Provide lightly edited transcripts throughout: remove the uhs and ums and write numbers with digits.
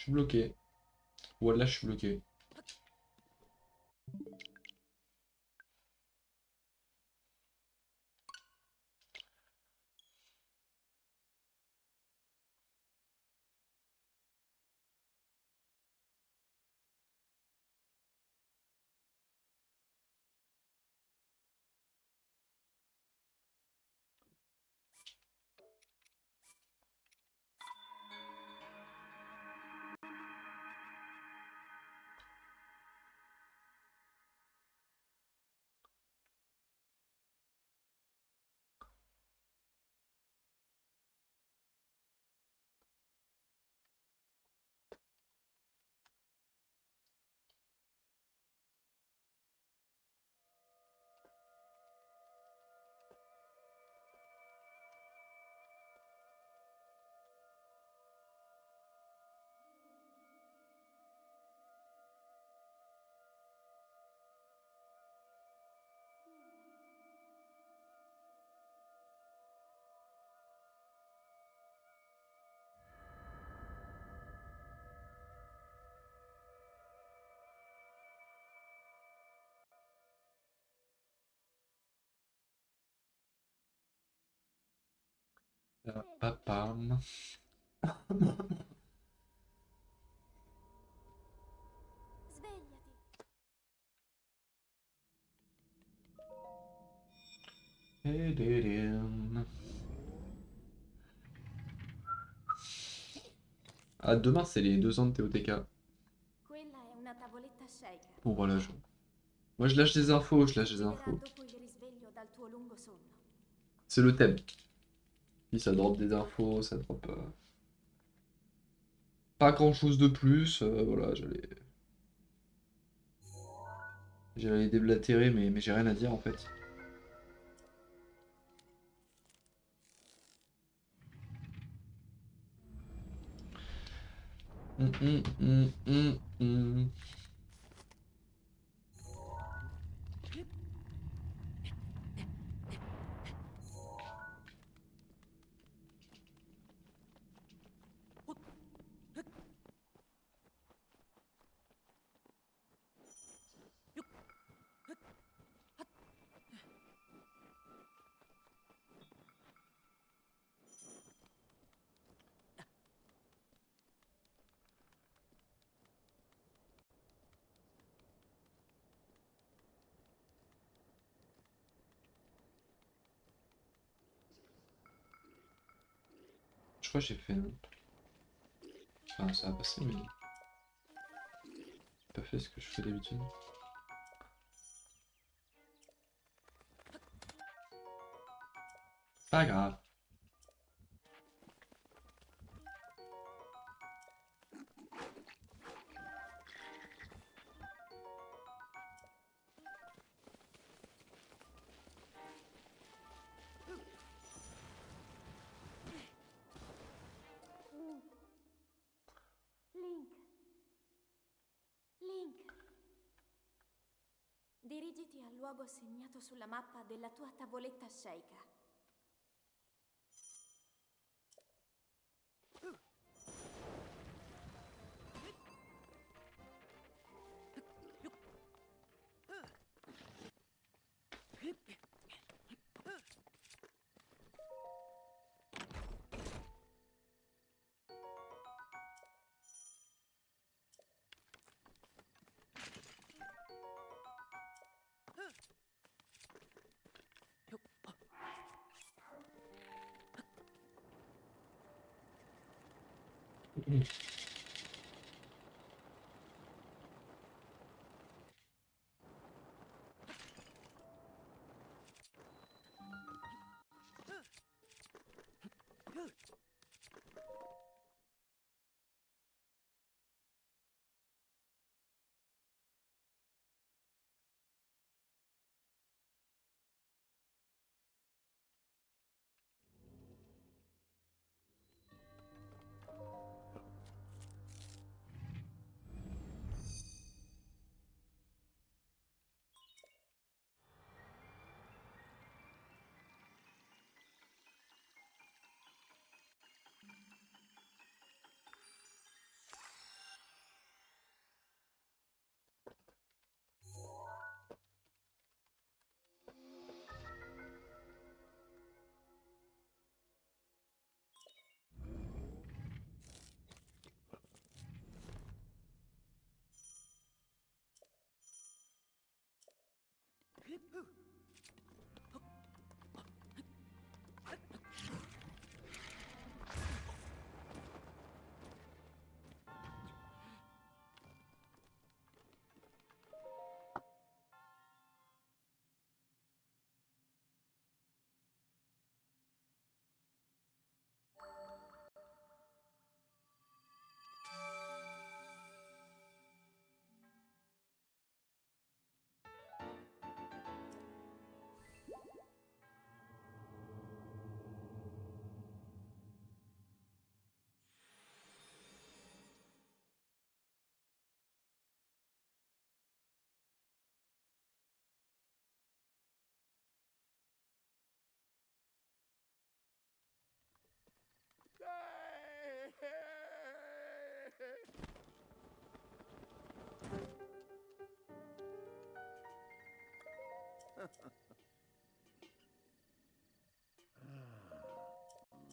Je suis bloqué. Voilà, je suis bloqué. Papam. Svegliati. Ah, demain, c'est les 2 ans de TOTK. Quella è una tavoletta shaker. Bon, voilà. Moi, je lâche des infos, je lâche des Succederà infos. dopo il risveglio dal tuo lungo sonno. C'est le thème. Si ça drop des infos, ça drop pas grand chose de plus. Voilà, j'allais déblatérer, mais j'ai rien à dire en fait. Hum, hum, hum, hum, hum. Je crois que j'ai fait. Enfin, ça a passé, mais j'ai pas fait ce que je fais d'habitude. Pas grave. Link. Link. Dirigiti al luogo segnato sulla mappa della tua tavoletta shaker.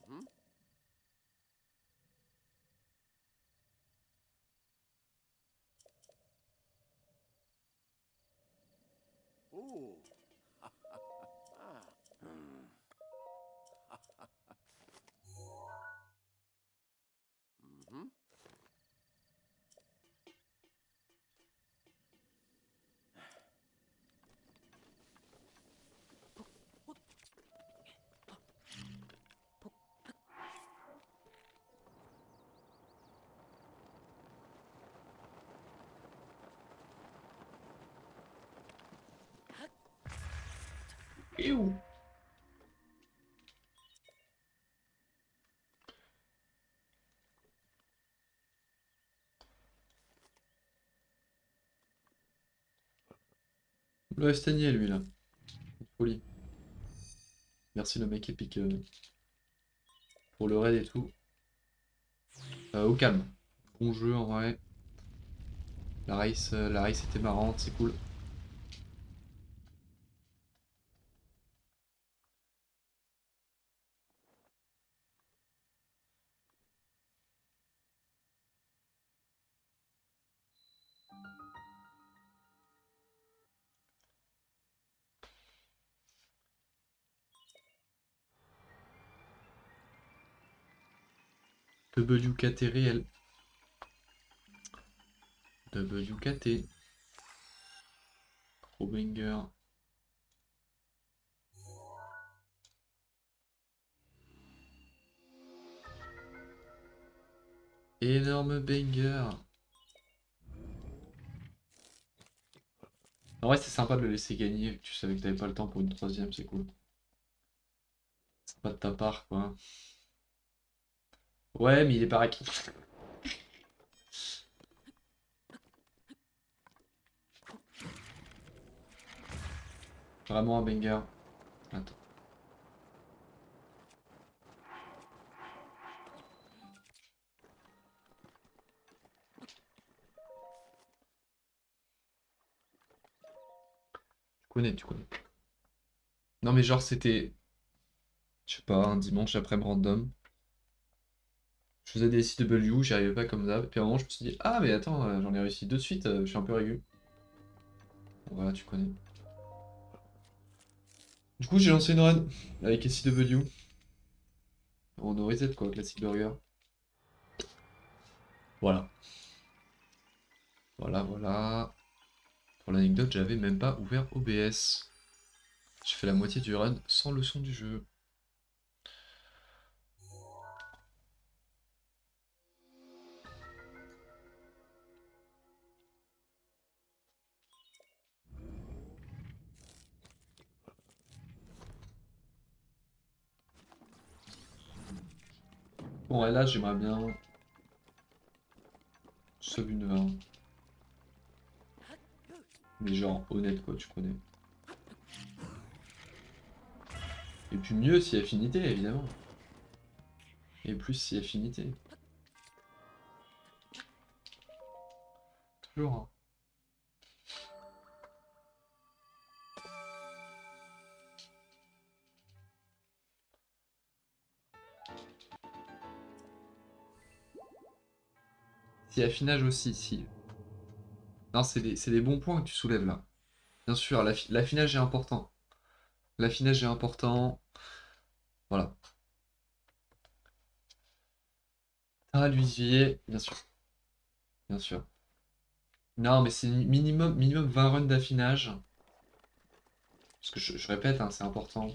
Mhm. Oh. Ah. Hmm. Mhm. Et où? Le Restagnier, lui, là. Folie. Merci le mec épique pour le raid et tout. Au calme. Bon jeu en vrai. La race était marrante, c'est cool. WKT réel. WKT. Gros banger. Énorme banger. En vrai, c'est sympa de le laisser gagner, vu que tu savais que t'avais pas le temps pour une troisième, c'est cool. C'est pas de ta part, quoi. Ouais, mais il est pareil. Vraiment un banger. Attends. Tu connais, tu connais. Non, mais genre, c'était, je sais pas, un dimanche après-midi random. Je faisais des SW, j'y arrivais pas comme d'hab. Puis à un moment, je me suis dit, ah, mais attends, j'en ai réussi deux de suite, je suis un peu régulier. Bon, voilà, tu connais. Du coup, j'ai lancé une run avec SW. En reset, quoi, classic burger. Voilà. Voilà, voilà. Pour l'anecdote, j'avais même pas ouvert OBS. J'ai fait la moitié du run sans le son du jeu. Bon, et là, j'aimerais bien sub une 20. Mais genre, honnête, quoi, tu connais. Et puis mieux si affinité, évidemment. Et plus si affinité. Toujours, hein. Si affinage aussi, si. Non, c'est des bons points que tu soulèves là. Bien sûr, l'affinage est important. L'affinage est important. Voilà. Ah, l'huisier, bien sûr. Bien sûr. Non, mais c'est minimum 20 runs d'affinage. Parce que je répète, hein, c'est important.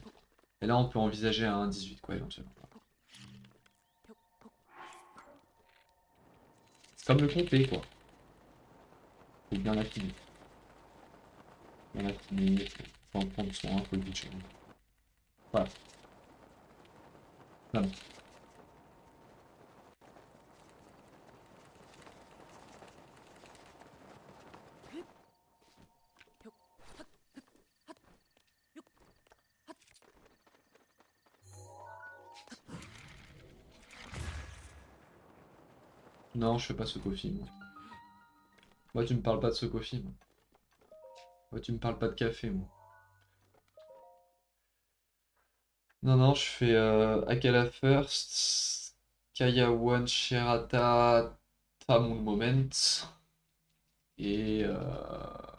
Et là, on peut envisager un 18, quoi, éventuellement. C'est comme le complet, quoi. Faut bien l'affiner. Bien l'affiner, faut en prendre soin, faut le butcher. Voilà. Non, non. Non, je fais pas ce coffee, moi. Moi, tu me parles pas de ce coffee, moi. Moi, tu me parles pas de café, moi. Non, non, je fais Akala First, Kaya One, Shirata, Tamul Moment, et, euh,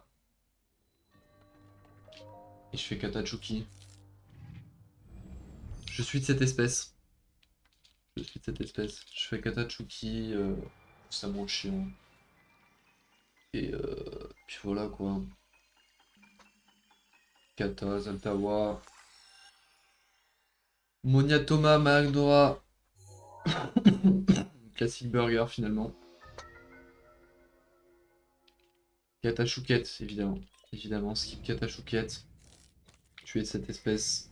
et je fais Katachuki. Je suis de cette espèce. Je suis de cette espèce. Je fais Katachuki, c'est mon chiant. Et puis voilà quoi. Kata, Zaltawa, Moniatoma, Magdora. Classic Burger finalement. Katachouket, évidemment. Évidemment, skip Katachouket. Tu es de cette espèce.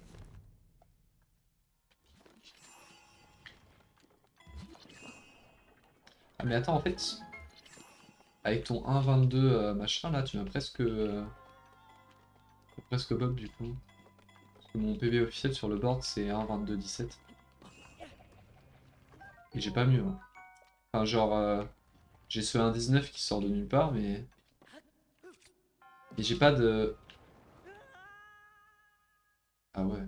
Ah mais attends, en fait, avec ton 1,22 machin là, tu m'as presque Bob du coup. Parce que mon PV officiel sur le board c'est 1,22,17. Et j'ai pas mieux. Hein. Enfin genre, j'ai ce 1,19 qui sort de nulle part, mais... Et j'ai pas de... Ah ouais.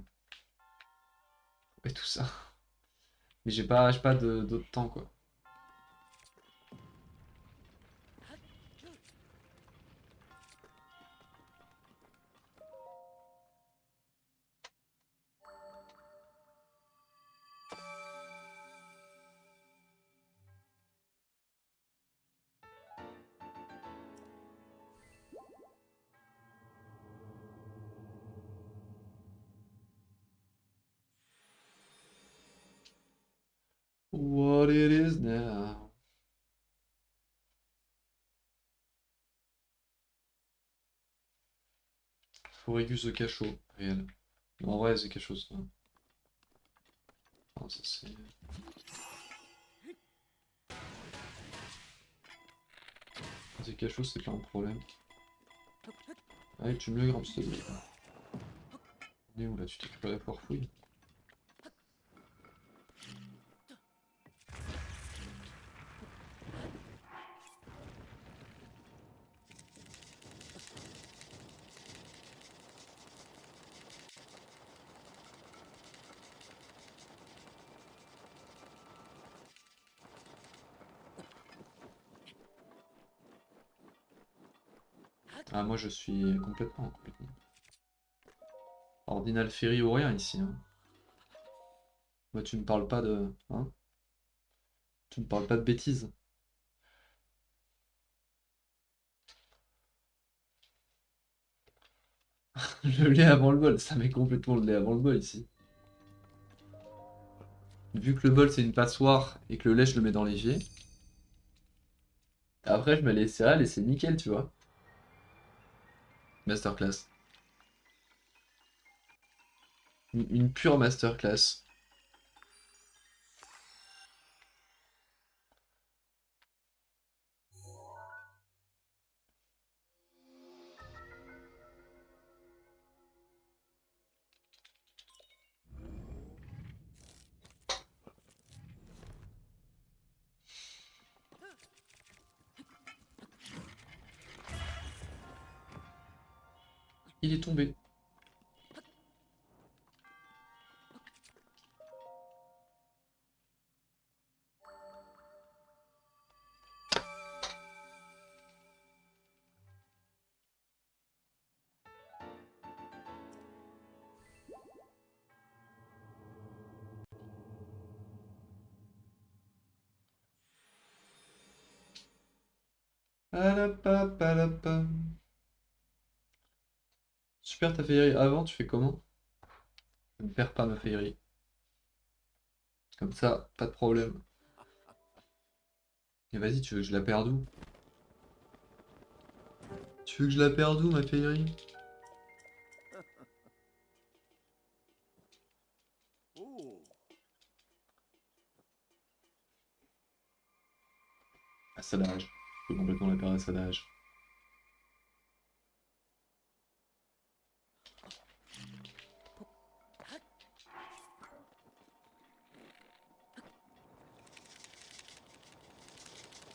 Et tout ça. Mais j'ai pas d'autre temps quoi. What it is now. Forégus The Cachot, réel. Non, en vrai, The Cachot, ça. Non, ça c'est... The Cachot, c'est pas un problème. Allez, tu me le grimpes, s'il te plaît. On est où là? Tu t'es fait la foire fouille? Ah, moi je suis complètement. Ordinal Ferry ou rien ici. Hein. Moi, tu me parles pas de. Hein? Tu me parles pas de bêtises. Le lait avant le bol, ça met complètement le lait avant le bol ici. Vu que le bol c'est une passoire et que le lait je le mets dans l'évier. Après, je mets les céréales et c'est nickel, tu vois. Masterclass. Une pure masterclass. Il est tombé. Alapapalapam. Super, ta féerie. Avant, tu fais comment? Je ne perds pas ma féerie. Comme ça, pas de problème. Et vas-y, tu veux que je la perde où? Tu veux que je la perde où, ma féerie? Oh. Assadage. Je peux complètement la perdre à Assadage.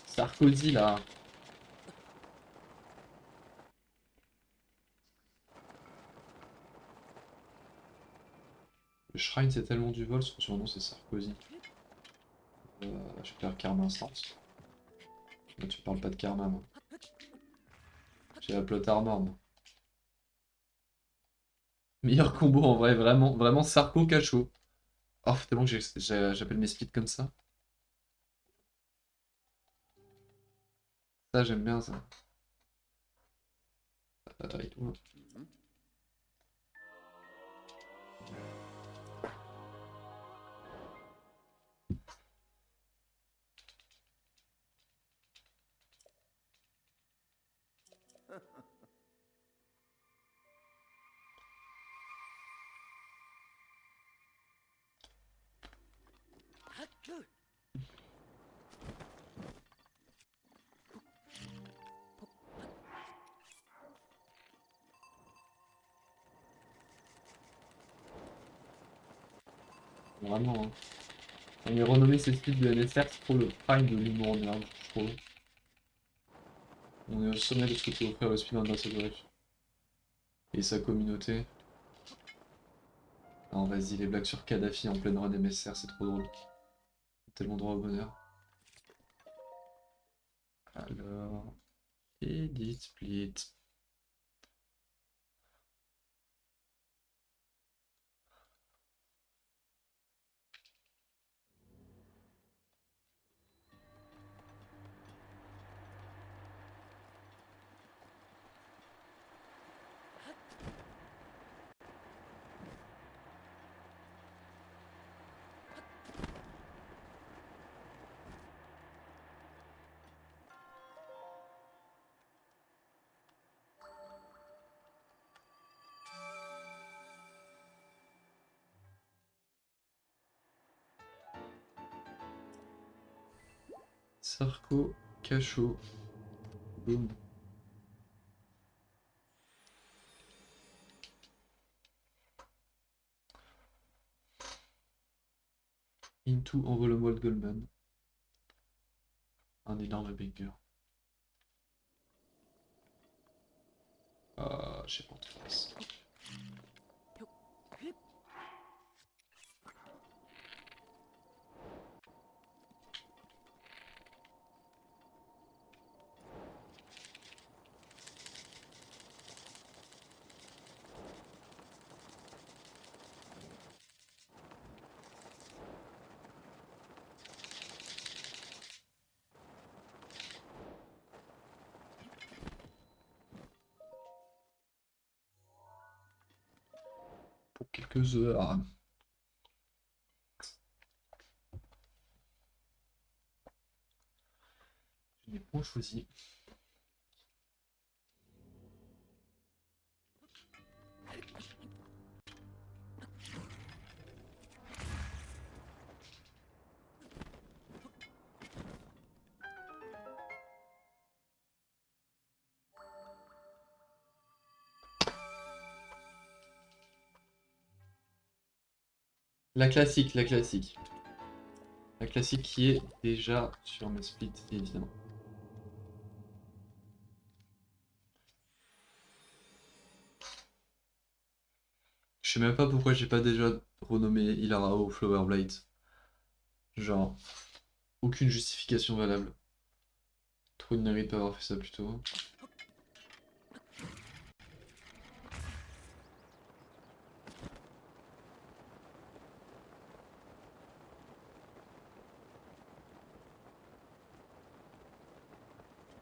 Sarkozy, là. Le Shrine c'est tellement du vol, son surnom c'est Sarkozy. Je perds Karma Instant. Moi tu parles pas de Karma moi. J'ai la plot armor moi. Meilleur combo en vrai, vraiment, vraiment Sarko Cacho. Oh, tellement que j'appelle mes splits comme ça. Ça j'aime bien ça. Et tout, hein. Mhm. Vraiment, hein. On est renommé ces splits de NSR, c'est trop le prime de l'humour nerd, je trouve. On est au sommet de ce que peut offrir le speedrun d'Asadoric. Et sa communauté. Alors vas-y, les blagues sur Kadhafi en pleine run MSR, c'est trop drôle. Tellement droit au bonheur. Alors... Edit split. Sarko, Cachot. Boom. Into Envelope Walt Goldman. Un énorme banger. Ah, j'ai pas de face. Pour quelques heures. Je n'ai point choisi. La classique, la classique. La classique qui est déjà sur mes splits, évidemment. Je sais même pas pourquoi j'ai pas déjà renommé Ilarao Flower Blight. Genre, aucune justification valable. Trop de mérite de pas avoir fait ça plus tôt.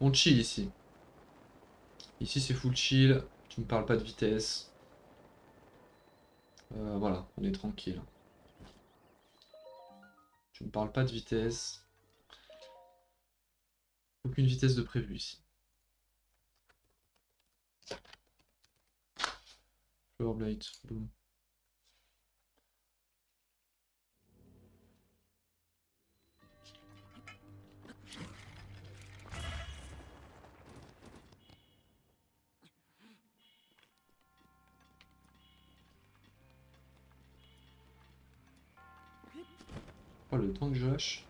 On chill ici. Ici c'est full chill, tu me parles pas de vitesse. Voilà, on est tranquille. Tu me parles pas de vitesse. Aucune vitesse de prévu ici. Flower Blight, boum. Oh, le temps que je lâche.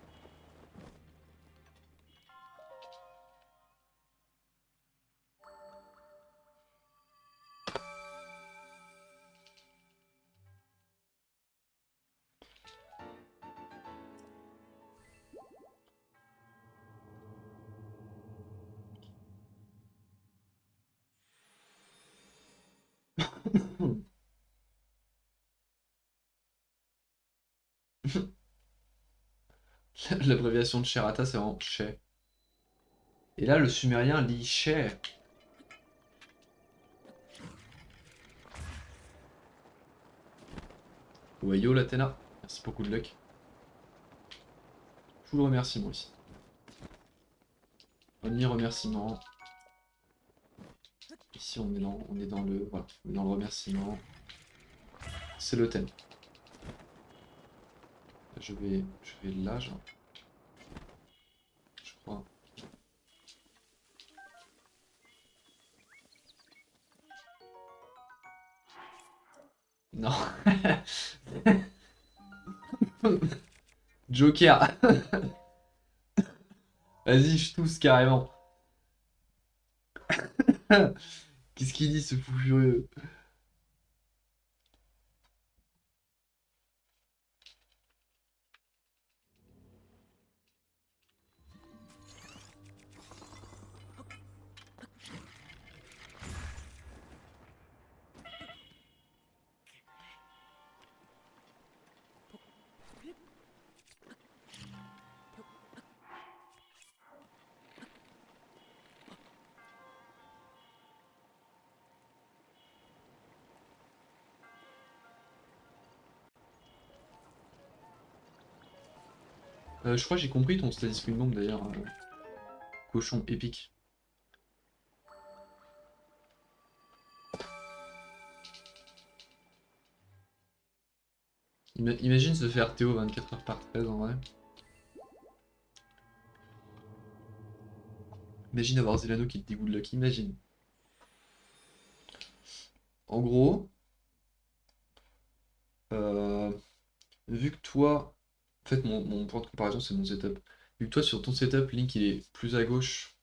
L'abréviation de Sherata, c'est vraiment Che. Et là, le sumérien lit Che. Ouais, yo, l'Athéna. Merci beaucoup de luck. Full remerciement ici. Only remerciement. Ici, on est dans le, voilà, on est dans le remerciement. C'est le thème. Je vais là, genre. Je crois. Non. Joker. Vas-y, je tousse carrément. Qu'est-ce qu'il dit, ce fou furieux? Je crois que j'ai compris ton status Queen Bomb d'ailleurs. Cochon épique. Imagine se faire Théo 24 heures par 13 en vrai. Imagine avoir Zelano qui te dit good luck, imagine. En gros, euh, vu que toi, en fait mon point de comparaison c'est mon setup. Vu que toi sur ton setup, Link il est plus à gauche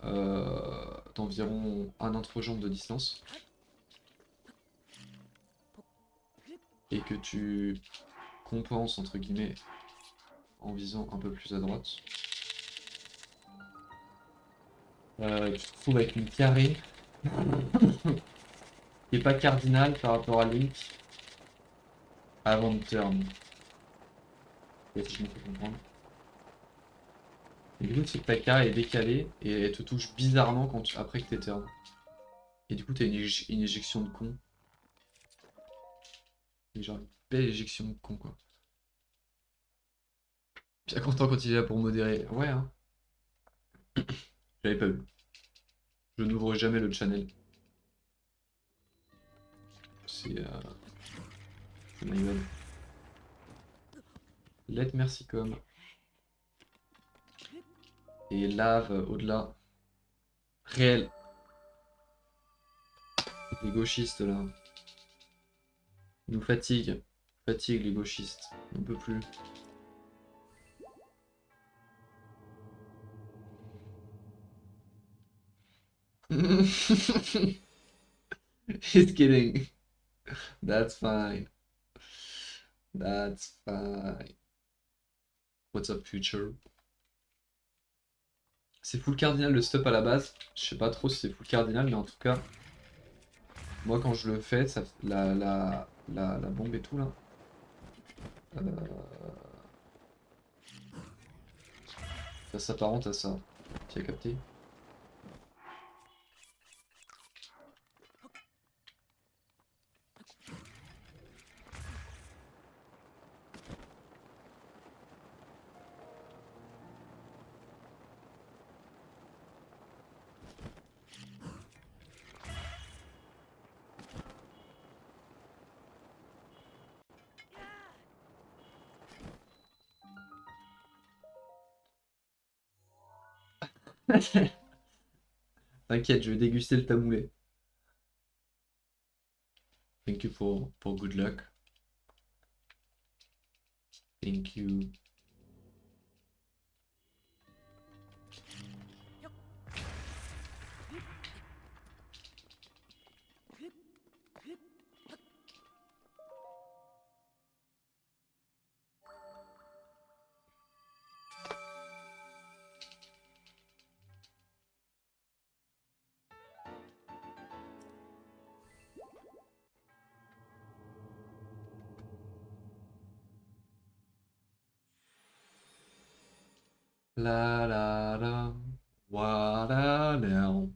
d'environ un entrejambe de distance. Et que tu compenses entre guillemets en visant un peu plus à droite. Tu te retrouves avec une carré qui est pas cardinale par rapport à Link avant de turn. Et si je me fais comprendre. Et du coup, c'est que ta carré est décalée et elle te touche bizarrement après que t'es turn. Et du coup, t'as une éjection de con. Et genre une belle éjection de con quoi. Bien content quand il est là pour modérer. Ouais, hein. J'avais pas vu. Je n'ouvre jamais le channel. C'est my bad. Let merci com. Et lave au-delà. Réel. Les gauchistes là. Ils nous fatiguent. Fatigue les gauchistes. On peut plus. He's kidding. That's fine. That's fine. What's up, future? C'est full cardinal le stop à la base. Je sais pas trop si c'est full cardinal, mais en tout cas, moi quand je le fais, ça, la bombe et tout là. euh, Ça s'apparente à ça. Tu as capté? T'inquiète, je vais déguster le tamoulé. Thank you for good luck. Thank you. La la la. Voilà now.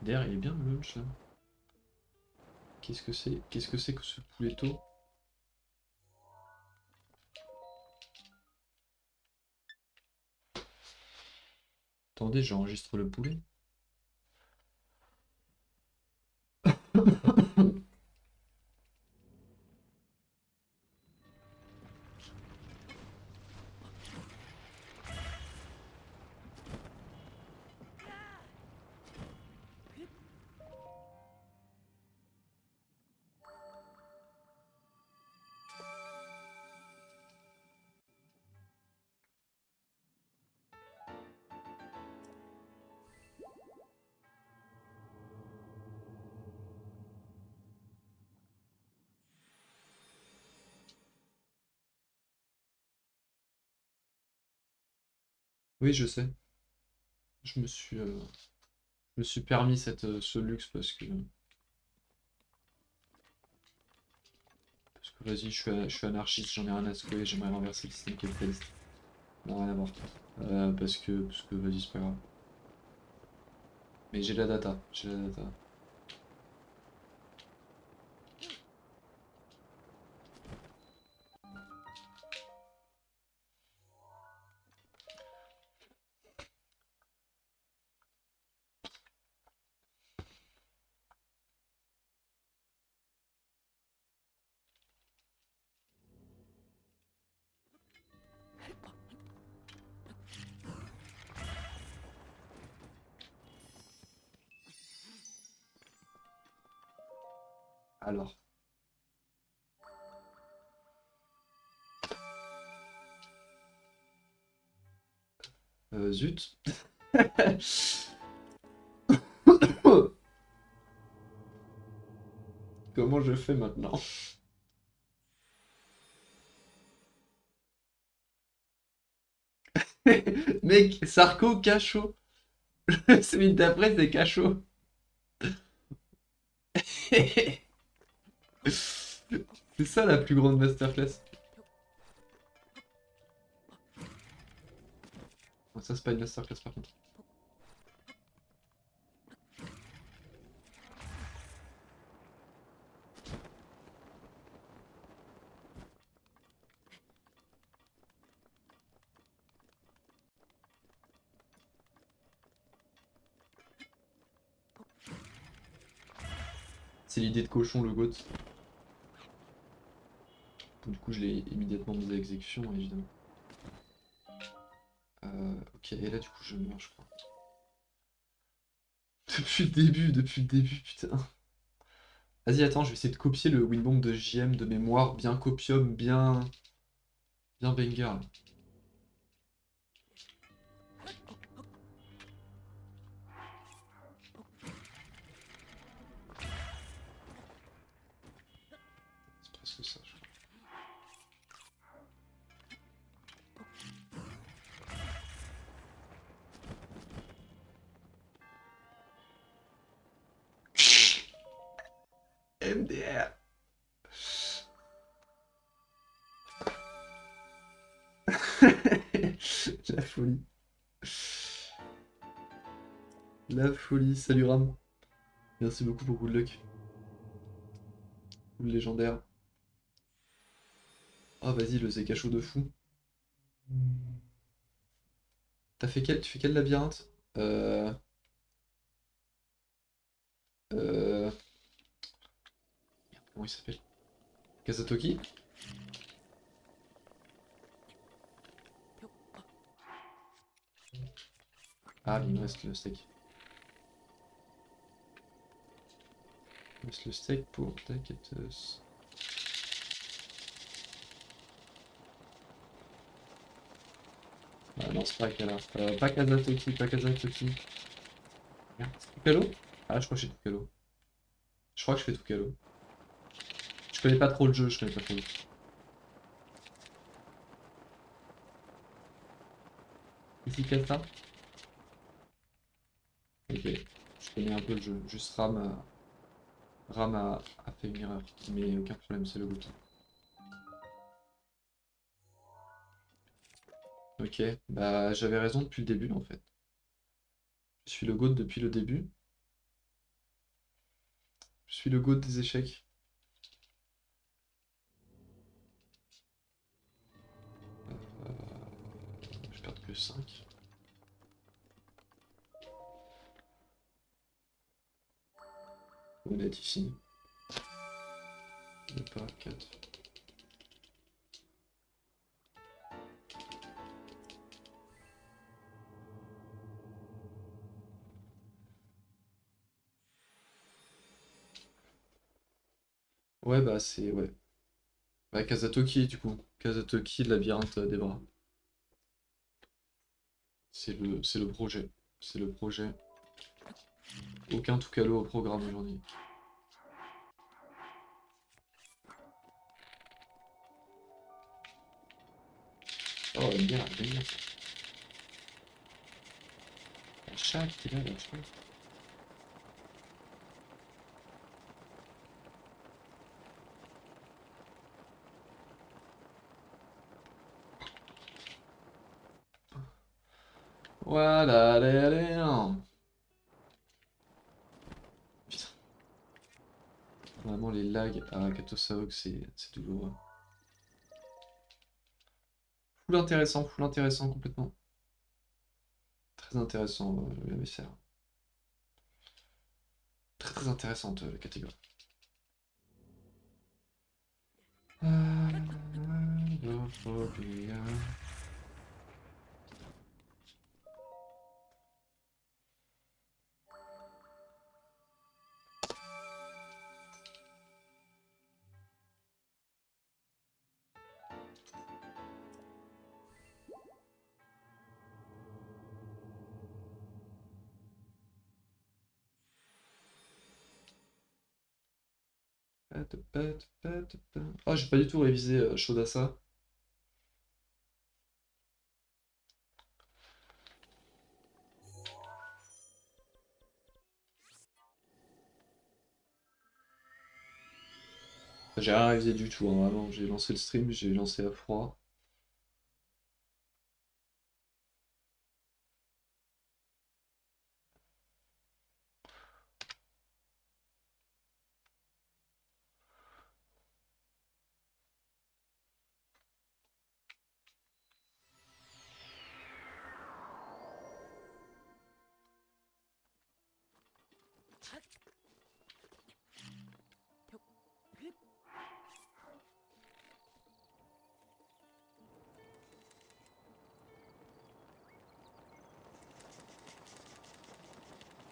D'ailleurs, il est bien le lunch là. Qu'est-ce que c'est? Qu'est-ce que c'est que ce pouletto? Attendez, j'enregistre le poulet. Oui, je sais. Je me suis, euh, je me suis permis ce luxe parce que vas-y, je suis anarchiste, j'en ai rien à secouer, j'aimerais renverser le système capitaliste. Non, rien à voir. Parce que vas-y, c'est pas grave. Mais j'ai la data, j'ai la data. Alors. Zut. Comment je fais maintenant? Mec, Sarko, Cachot. Celui d'après, c'est Cachot. C'est ça la plus grande masterclass. Oh, ça, c'est pas une masterclass par contre. C'est l'idée de cochon, le GOAT. Du coup, je l'ai immédiatement mis à exécution, évidemment. Ok, et là, du coup, je meurs, je crois. Depuis le début, putain. Vas-y, attends, je vais essayer de copier le winbomb de JM de mémoire, bien copium, bien banger. Là. C'est presque ça, je crois. MDR. La folie. La folie. Salut Ram. Merci beaucoup pour Good Luck. Ou le légendaire. Ah, vas-y, le Zekacho de fou. Tu fais quel labyrinthe? Euh... Euh... Comment il s'appelle? Kazatoki? Ah, il me reste le steak. Il me reste le steak pour Taketos. Ah non, c'est pas Akala. Pas Kazatoki, pas Kazatoki. Merde, c'est Tukalo? Ah, je crois que j'ai Tukalo. Je crois que je fais Tukalo. Je connais pas trop le jeu, je connais pas trop le jeu. Ici, Kata? Ok, je connais un peu le jeu. Juste Ram a fait une erreur. Mais aucun problème, c'est le GOAT. Ok, bah j'avais raison depuis le début en fait. Je suis le GOAT depuis le début. Je suis le GOAT des échecs. Je perds que 5. Honnête ici. Pas 4. Ouais, bah c'est. Ouais. Bah Kazatoki du coup. Kazatoki, le labyrinthe des bras. C'est le projet. C'est le projet. Aucun Tukalo au programme aujourd'hui. Oh, merde, génial. La chatte qui est là, la chatte. Voilà, allez, allez, hein. Putain. Vraiment, les lags à Katosaok, c'est douloureux. Full intéressant complètement. Très intéressant, le MSR. Très très intéressante la catégorie. Phobia. Oh, j'ai pas du tout révisé Shodasa. J'ai rien révisé du tout, hein, vraiment. J'ai lancé le stream, j'ai lancé à froid.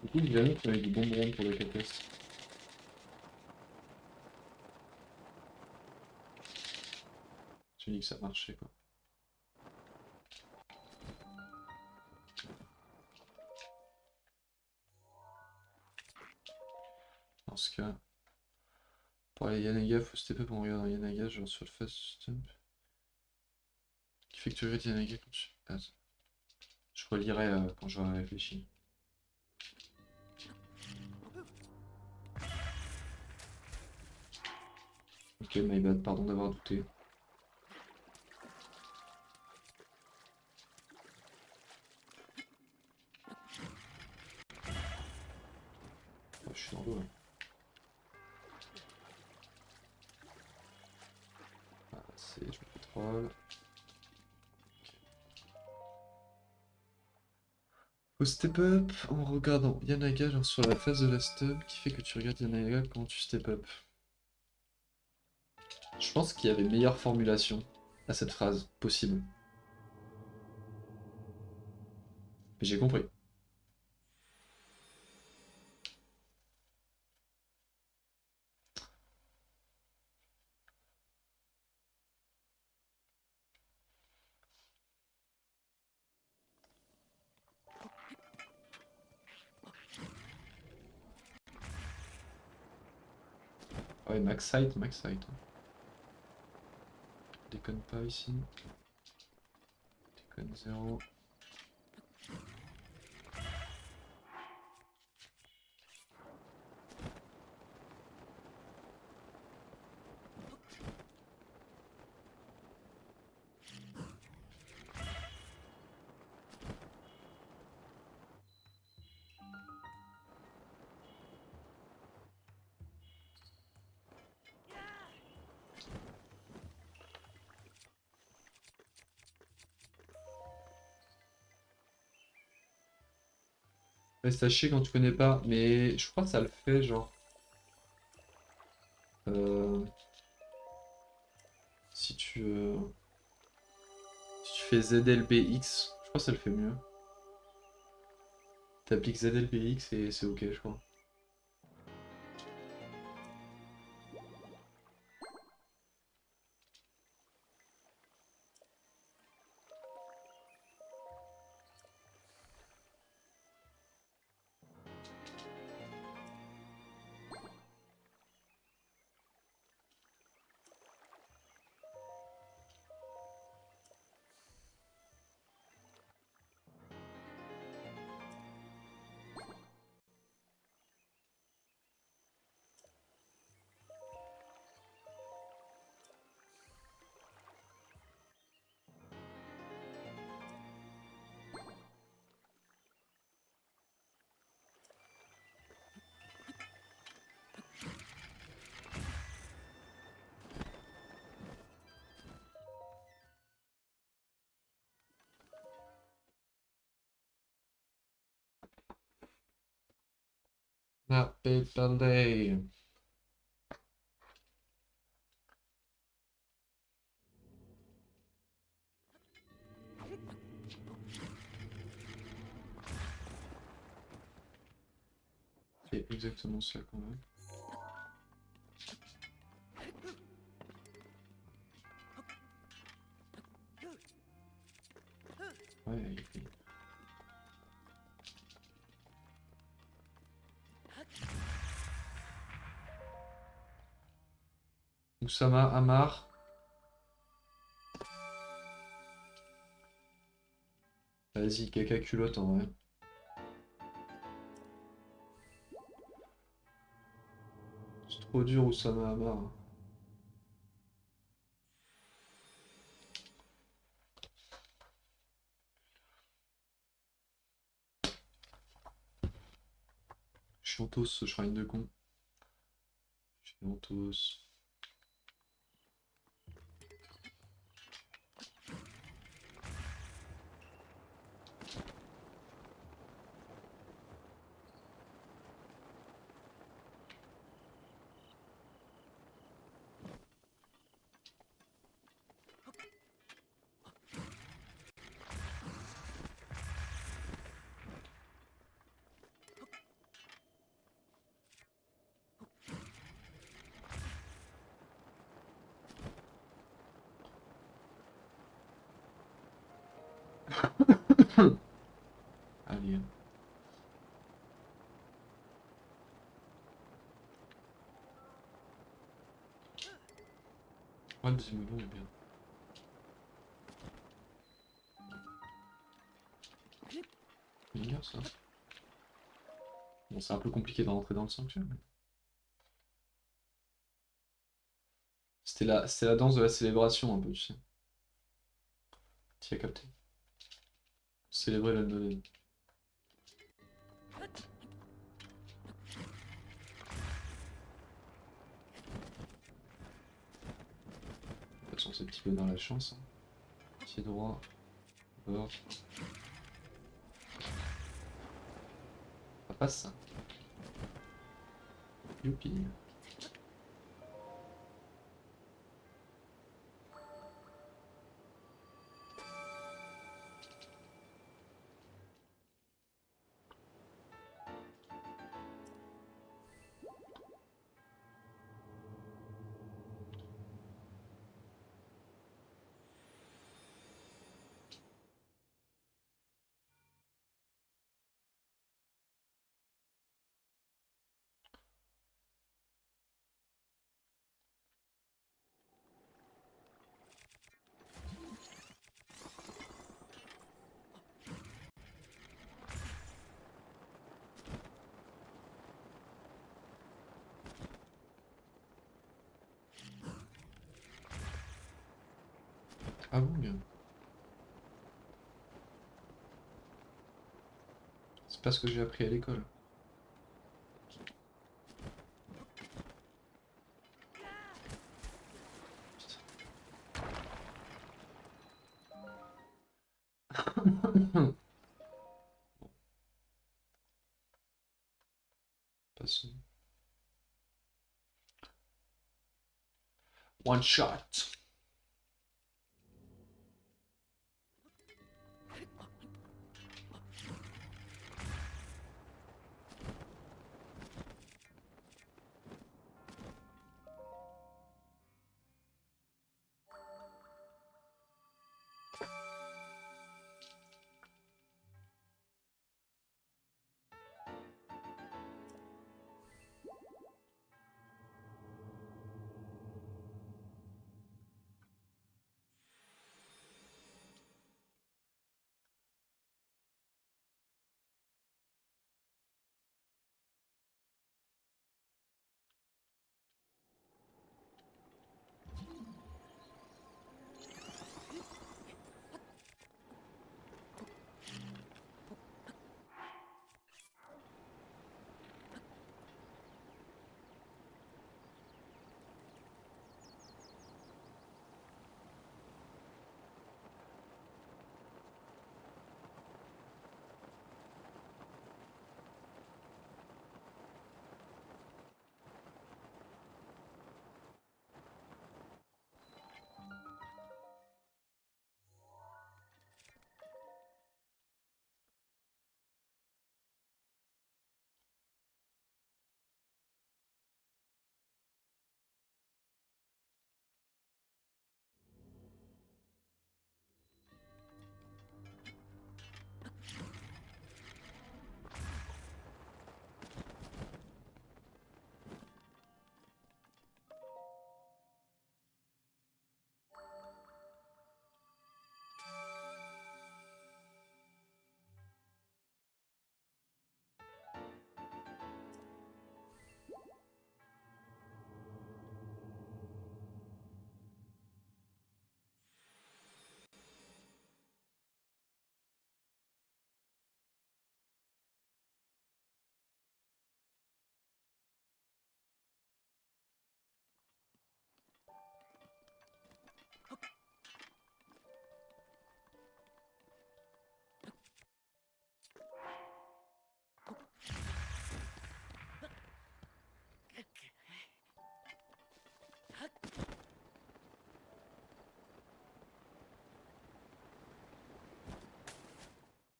Du coup, j'ai jamais fait du bonbon pour le capes. Tu dis que ça marchait quoi. Dans ce cas, pour aller Yanaga, faut step up en regardant Yanaga, genre sur le fast stump. Qui fait que tu regardes Yanaga quand tu. Attends. Je relirai quand j'aurai réfléchi. Ok, my bad, pardon d'avoir douté. Oh, je suis dans l'eau là. Ah, c'est. Je me fais troll. Faut step up en regardant Yanaga genre sur la phase de la stub qui fait que tu regardes Yanaga quand tu step up. Je pense qu'il y avait meilleure formulation à cette phrase possible. Mais j'ai compris. Ouais, max site, max site. Déconne pas ici. Déconne 0. Reste à chier quand tu connais pas, mais je crois que ça le fait, genre. Euh, si tu, si tu fais ZLBX, je crois que ça le fait mieux. T'appliques ZLBX et c'est ok, je crois. Happy birthday. C'est exactement ça quand même. Ouais, Oussama Hamar. Vas-y, caca culotte en vrai. C'est trop dur, Oussama Hamar. Chiantos, ce shrine de con. Chiantos. Allez. Ouais, le deuxième niveau est bien. Bien ça. Bon, c'est un peu compliqué de rentrer dans le sanctuaire. C'était la danse de la célébration un peu, tu sais. Tu as capté. Célébrer la nouvelle. De toute façon, c'est petit peu dans la chance. Hein. Pied droit. Bord. Ça passe ça. Youpi. Ah bon, gars. C'est pas ce que j'ai appris à l'école. Putain. Passons. One shot.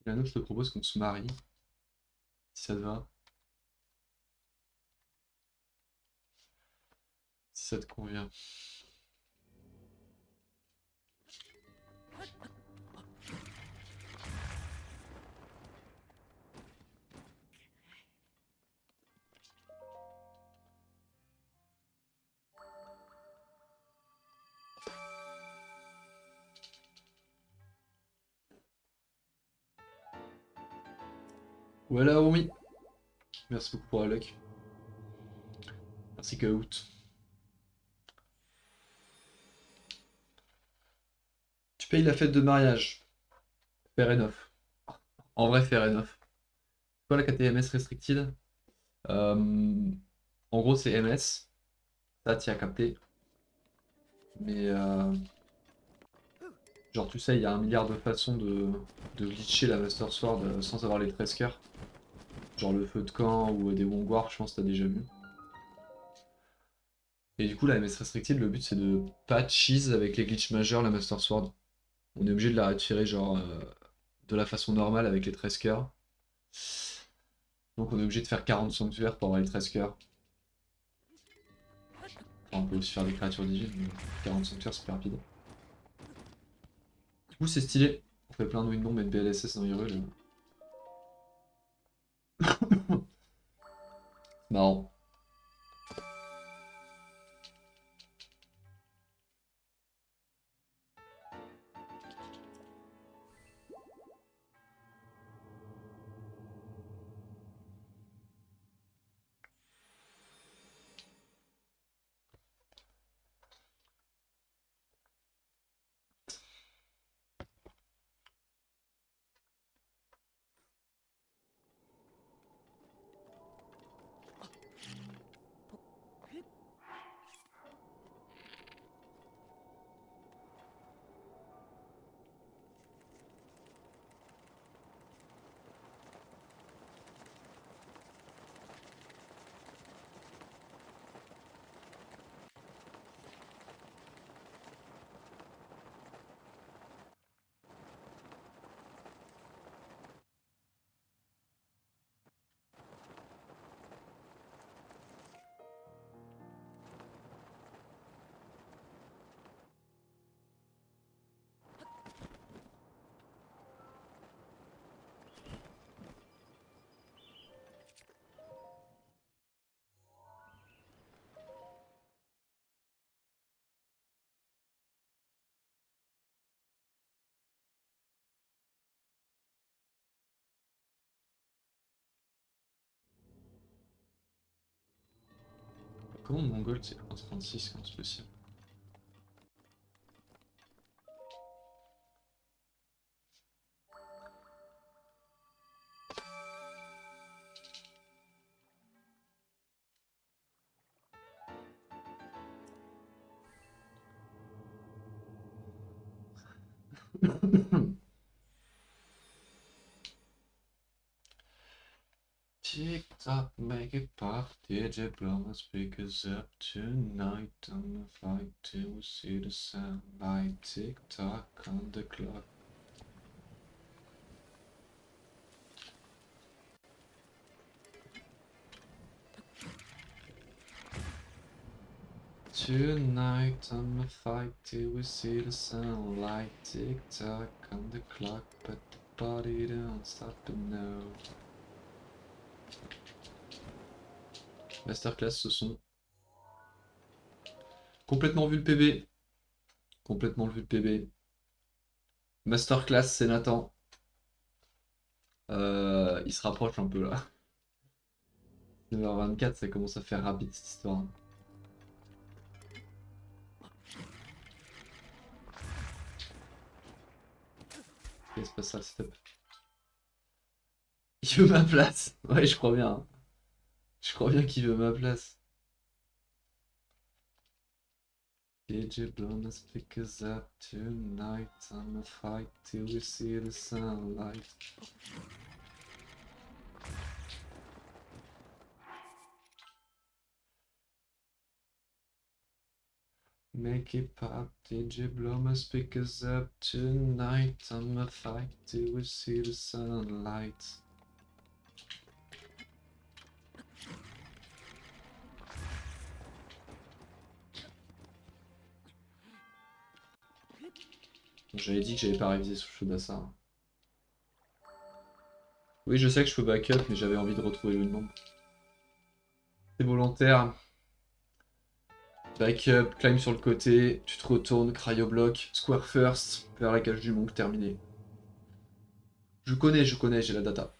Lano, je te propose qu'on se marie, si ça te va, si ça te convient. Voilà, oui. Merci beaucoup pour la luck. Merci Kaout. Tu payes la fête de mariage. Fair enough. En vrai, fair enough. C'est quoi la KTMS restricted? En gros, c'est MS. Ça, t'y as capté. Mais genre, tu sais, il y a un milliard de façons de glitcher la Master Sword sans avoir les 13 cœurs. Genre le feu de camp ou des Wongwar, je pense que t'as déjà vu. Et du coup, la MS Restricted, le but c'est de pas cheese avec les glitches majeurs la Master Sword. On est obligé de la retirer genre de la façon normale avec les 13 cœurs. Donc on est obligé de faire 40 sanctuaires pour avoir les 13 cœurs. Enfin, on peut aussi faire des créatures divines, mais 40 sanctuaires c'est plus rapide. Du coup c'est stylé. On fait plein de Windbomb et de BLSS dans Hyrule. Marrant. Comment mon gold c'est 1,36 quand c'est possible? Tick-tock, make it pop, DJ blow my speakers up tonight. I'ma fight till we see the sunlight. Tick-tock on the clock. Tonight I'ma fight till we see the sunlight. Tick-tock on the clock, but the body don't stop to know. Masterclass ce son. Complètement vu le PB. Complètement vu le PB. Masterclass c'est Nathan. Il se rapproche un peu là. 9h24, ça commence à faire rapide cette histoire. Ok, c'est pas ça le step. Il veut ma place. Ouais, je crois bien. Je crois bien qu'il veut ma place. DJ blow my speakers up tonight. I'ma fight till we see the sunlight. Make it pop, DJ blow my speakers up tonight. I'ma fight till we see the sunlight. J'avais dit que j'avais pas révisé sur Shudasar. Oui, je sais que je peux backup, mais j'avais envie de retrouver le nom. C'est volontaire. Backup, climb sur le côté, tu te retournes, cryo-block, square first, vers la cage du monk, terminé. Je connais, j'ai la data.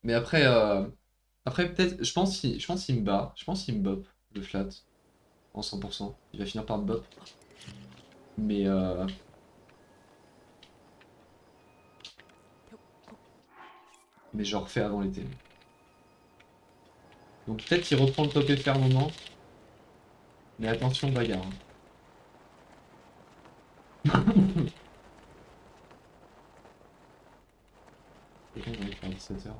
Mais après, après peut-être, je pense qu'il me bat, je pense qu'il me bop, le flat, en 100%. Il va finir par me bop. Mais je refais avant l'été. Donc peut-être qu'il reprend le top FR un moment. Mais attention, bagarre. C'est quand on va faire 17h.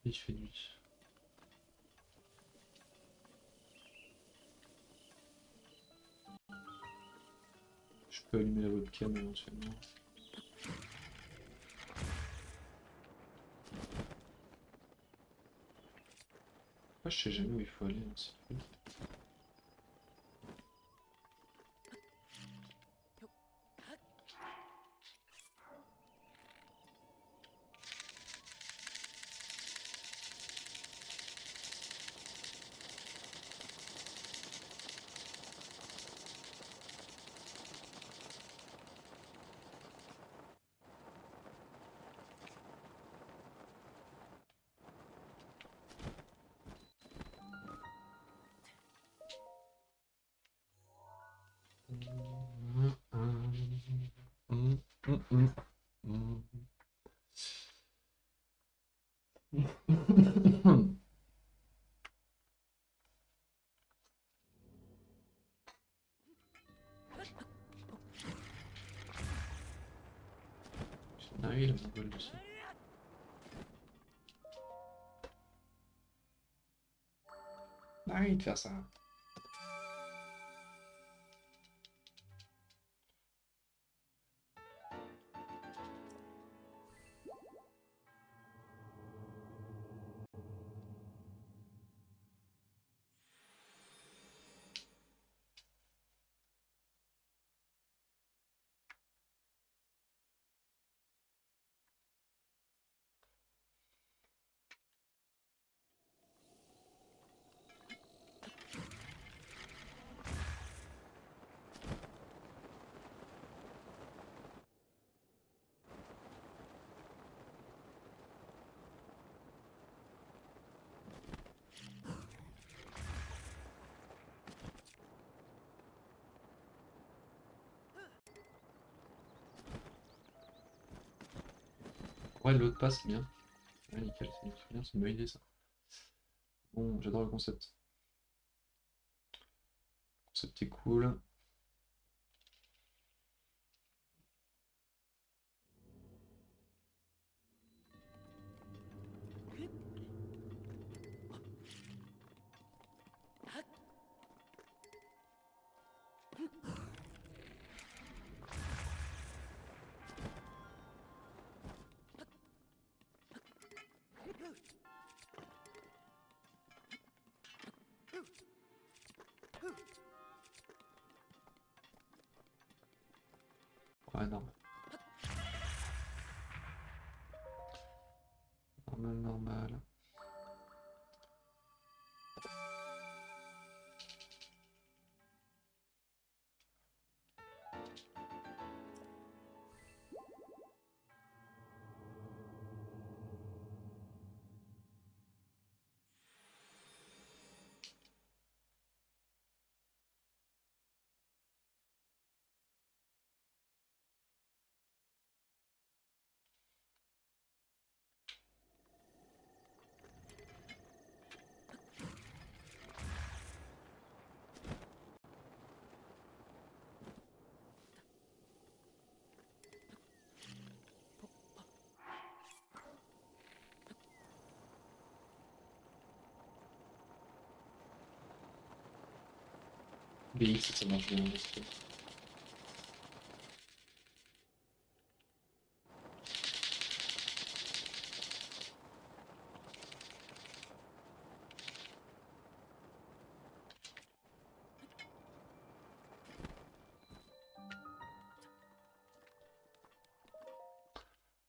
Il fait nuit. Je peux allumer la webcam éventuellement. Moi je sais jamais où il faut aller dans ce truc. Mm. Mm. Ah oui, le mongol aussi. Arrête de faire ça. Ouais, l'autre passe, c'est bien. Ouais, nickel, c'est bien, c'est une bonne idée ça. Bon, j'adore le concept. Le concept est cool. Ouais, normal. Normal, normal. BX, ça marche bien.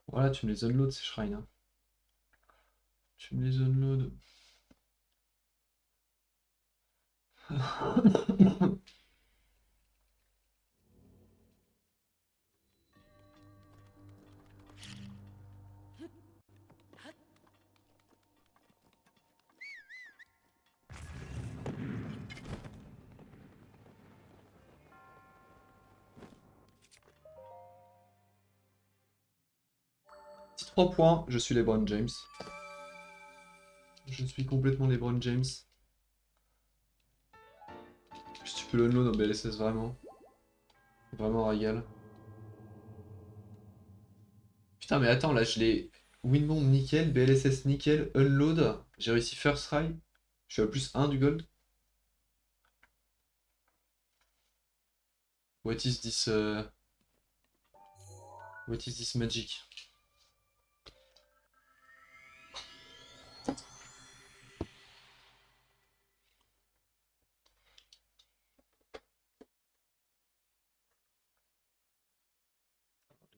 Voilà, tu me les unload ces shrines. Hein. Tu me les unload. 3 points, je suis LeBron James. Je suis complètement LeBron James. Si tu peux le unload en BLSS vraiment. Vraiment régal. Putain mais attends là je l'ai. Winbomb nickel, BLSS nickel, unload. J'ai réussi first try. Je suis à plus 1 du gold. What is this What is this magic?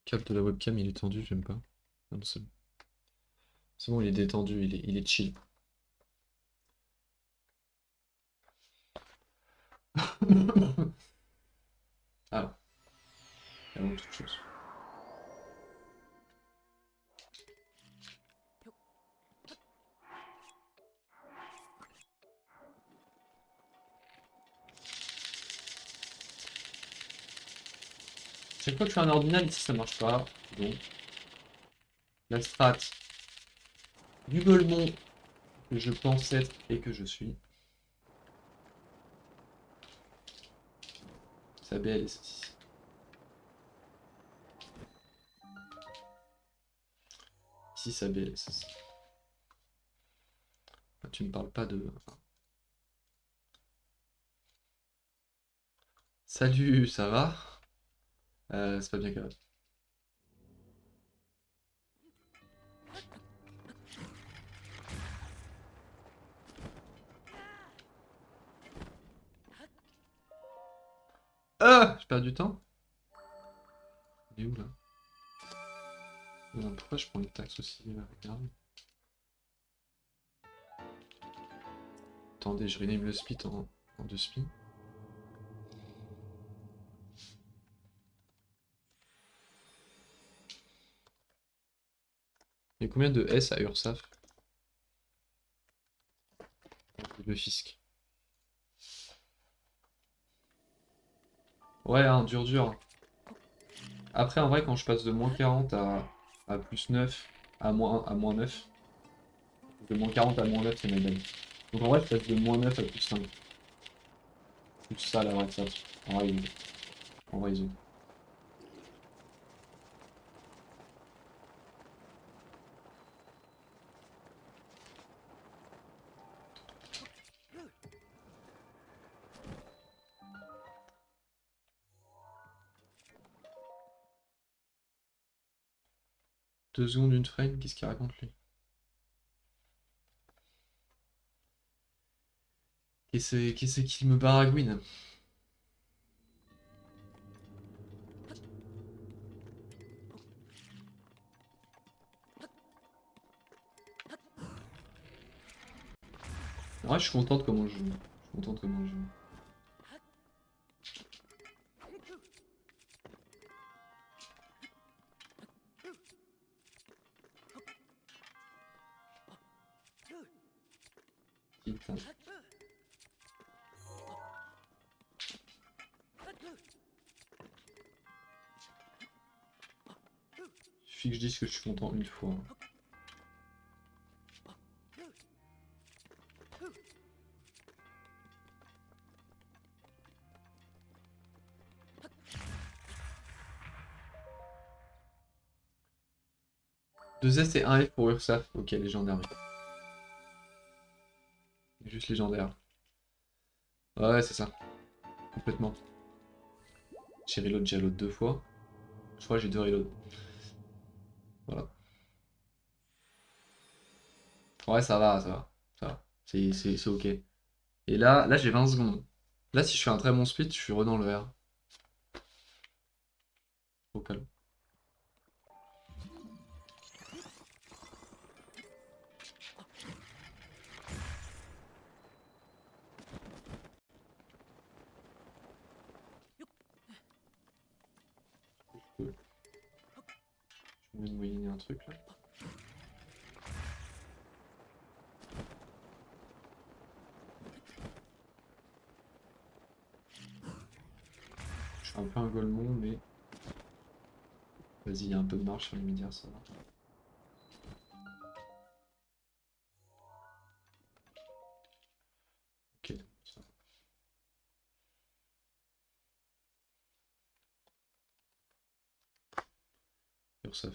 Le câble de la webcam il est tendu, j'aime pas. Ah non, c'est bon, il est détendu, il est chill. Ah, il y a autre chose. Chaque fois que je fais un ordinal ici ça marche pas. Donc la strat du Golemon que je pense être et que je suis. Ça BLS ici. Ici ça BLS aussi. Ah, tu me parles pas de... Salut, ça va? C'est pas bien grave. Ah! Je perds du temps? Il est où là? Non, pourquoi je prends une taxe aussi regarde. Attendez, je rename le speed en 2 speed. Il y a combien de S à URSAF? Le fisc. Ouais, hein, dur. Après, en vrai, quand je passe de moins 40 à plus 9, à moins 9, de moins 40 à moins 9, c'est my bad. Donc en vrai, je passe de moins 9 à plus 5. Plus ça, la vraie ça. En vrai, en vrai, ils ont. Deux secondes d'une frame, qu'est-ce qu'il raconte lui? Qu'est-ce qu'il me baragouine? En vrai, je suis contente comment je joue. Je suis contente comment je joue. Putain. Il suffit que je dise que je suis content une fois. Deux S et un F pour Ursaf. Ok, légendaire. Juste légendaire. Ouais, c'est ça. Complètement. J'ai reload, j'ai reload 2 fois. Je crois que j'ai 2 reloads. Voilà. Ouais, ça va, ça va. Ça va. C'est ok. Et là j'ai 20 secondes. Là, si je fais un très bon split, je suis re dans le vert. Au calme. Je vais moyenner un truc là. Je suis un peu un golemon, mais. Vas-y, il y a un peu de marge sur le médias, ça va. Ok, ça va. Ursaf.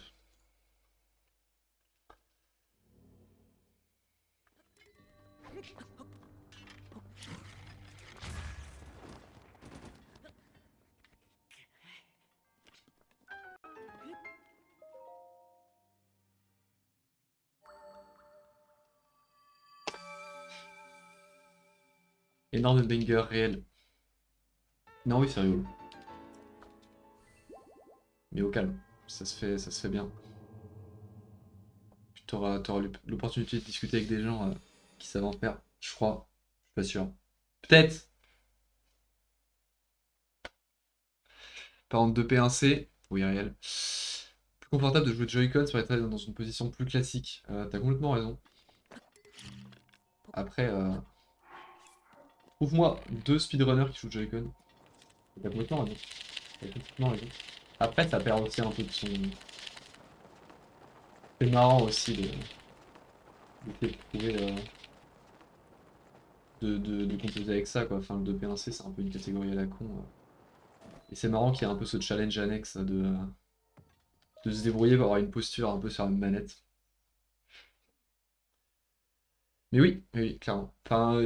Énorme banger réel. Non, oui, c'est rigolo. Mais au calme, ça se fait bien. Tu auras l'opportunité de discuter avec des gens qui savent en faire, je crois. Je suis pas sûr. Peut-être. Par exemple, 2P1C, oui, réel. Plus confortable de jouer de Joy-Con serait être dans une position plus classique. T'as complètement raison. Après, trouve-moi 2 speedrunners qui jouent de Joy-Con. T'as complètement raison. T'as complètement raison. Après, ça perd aussi un peu de son. C'est marrant aussi de trouver de composer avec ça, quoi. Enfin, le 2P1C, c'est un peu une catégorie à la con. Et c'est marrant qu'il y ait un peu ce challenge annexe de se débrouiller pour avoir une posture un peu sur une manette. Mais oui, oui, clairement. Enfin,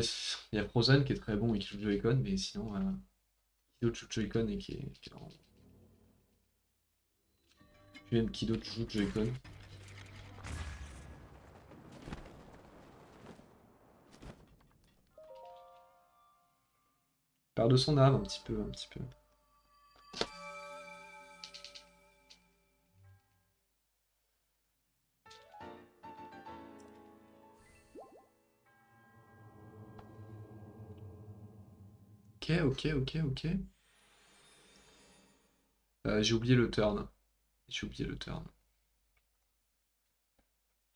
il y a Frozen qui est très bon et qui joue le Joy-Con, mais sinon, qui d'autre joue le Joy-Con et qui est vraiment... Puis même qui d'autre joue le Joy-Con. Perd de son âme un petit peu, un petit peu. Ok, ok, ok, ok. J'ai oublié le turn. J'ai oublié le turn.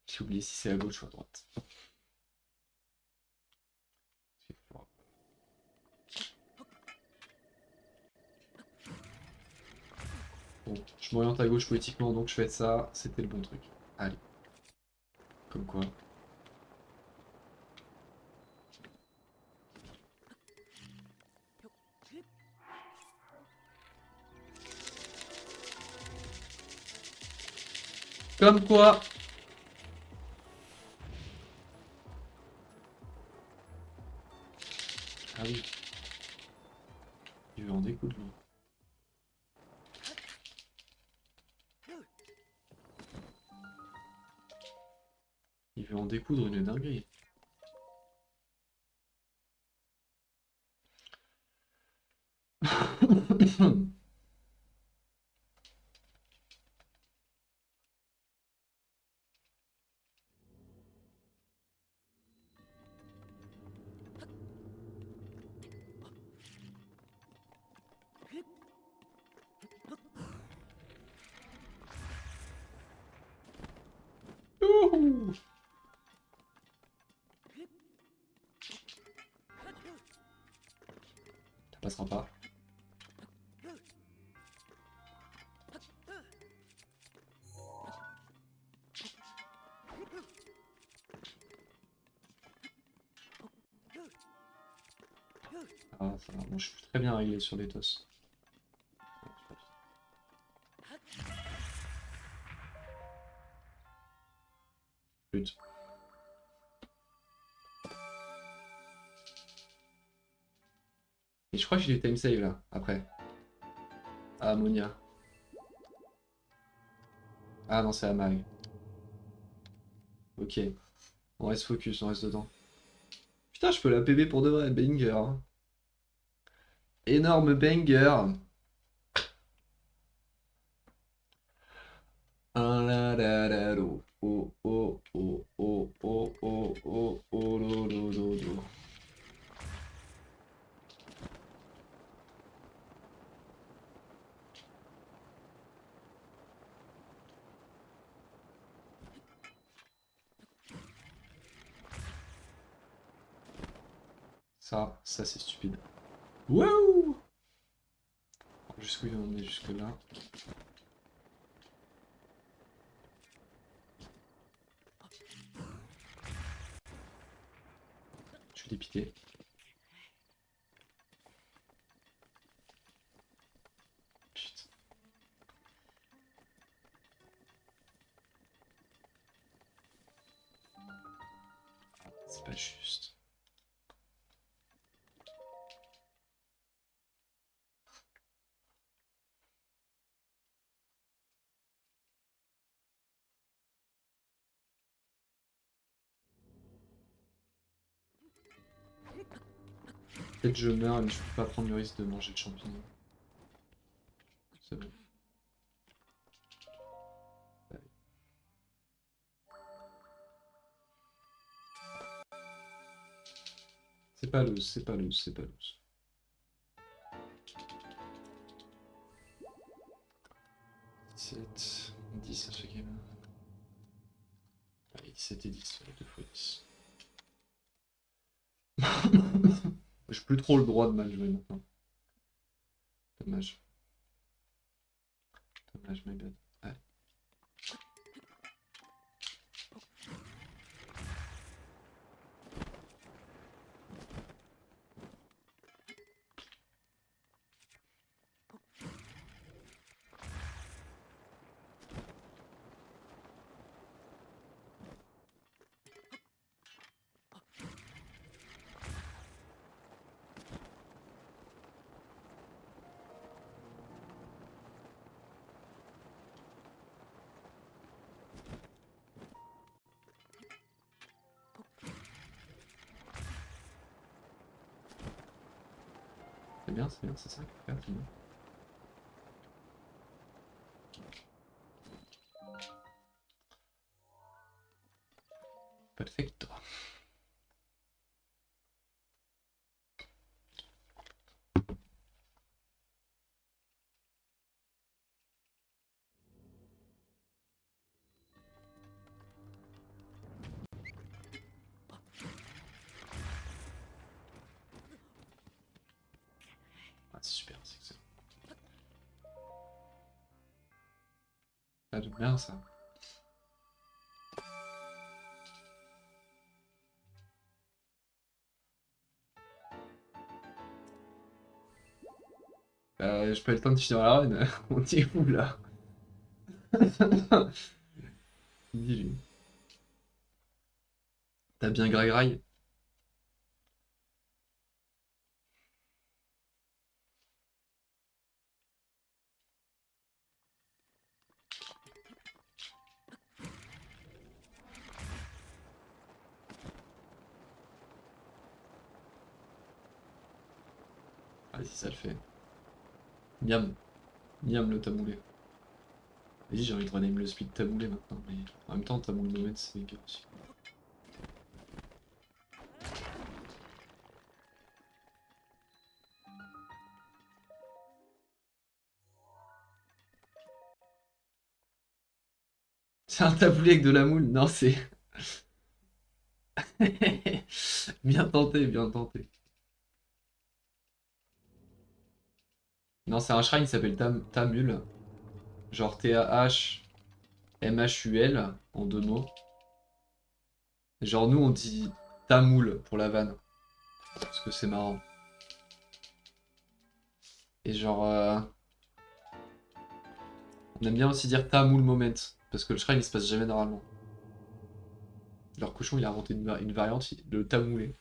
J'ai oublié si c'est à gauche ou à droite. Bon, je m'oriente à gauche politiquement, donc je fais ça. C'était le bon truc. Allez. Comme quoi. Comme quoi. Ah oui. Il veut en découdre, lui. Il veut en découdre une dinguerie. Youhou. Ça passera pas. Ah, ça va. Moi, je suis très bien réglé sur les tosses. Flûte. Et je crois que j'ai du time save là, après. Ah, Monia. Ah non, c'est Amag. Ok. On reste focus, on reste dedans. Putain, je peux la PB pour de vrai, banger. Hein. Énorme banger. Un la la la lo. Oh oh oh oh oh oh oh oh lo lo lo lo. Ça c'est stupide. Wouh! Jusqu'où on est jusque là. Je suis dépité. Putain. C'est pas juste. Peut-être je meurs mais je peux pas prendre le risque de manger le champignon. C'est bon. C'est pas loose, c'est pas loose, c'est pas loose. 17, 10 ça fait game. Allez, 17 et 10, 2 fois 10. J'ai plus trop le droit de mal jouer maintenant. Dommage. Dommage, my bad. Ouais. C'est bien, c'est ça qu'il faut faire, c'est bien. Perfecto. Ah, c'est super, c'est excellent. Ah, j'aime bien ça. J'ai pas eu le temps de finir la run. On dit où là? Dis lui. T'as bien graille. Vas-y, ça le fait. Miam. Miam le tamoulé. Vas-y, j'ai envie de rename le speed tamoulé maintenant. Mais en même temps, tamoul moment, c'est gay aussi. C'est un taboulé avec de la moule? Non, c'est. Bien tenté, bien tenté. Non, c'est un shrine qui s'appelle Tamul. Genre T-A-H-M-H-U-L en 2 mots. Genre nous on dit tamoul pour la vanne. Parce que c'est marrant. Et genre on aime bien aussi dire tamoul moment. Parce que le shrine il se passe jamais normalement. Leur cochon il a inventé une variante, le tamoulé.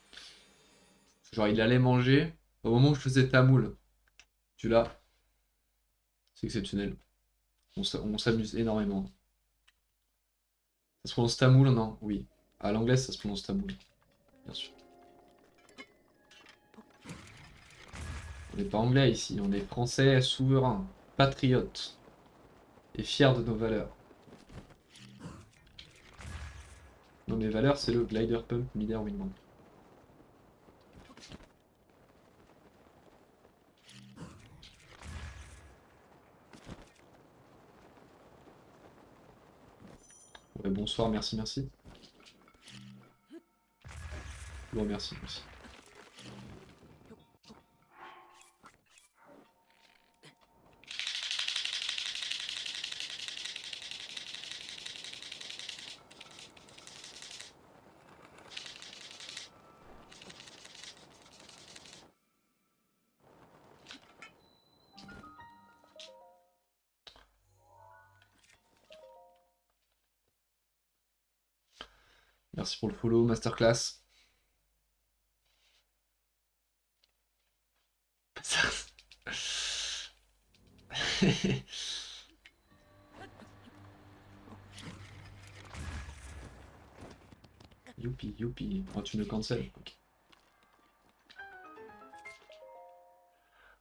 Genre il allait manger au moment où je faisais tamoul. Tu l'as. C'est exceptionnel. On s'amuse énormément. Ça se prononce tamoul, non? Oui. À l'anglais ça se prononce tamoul. Bien sûr. On n'est pas anglais ici, on est français, souverain, patriote et fier de nos valeurs. Non, mes valeurs, c'est le glider pump Miller Wingman. Ouais, bonsoir, merci, merci. Bon, merci, merci. Merci pour le follow, masterclass. Youpi, youpi. Oh, tu me cancel. Ok.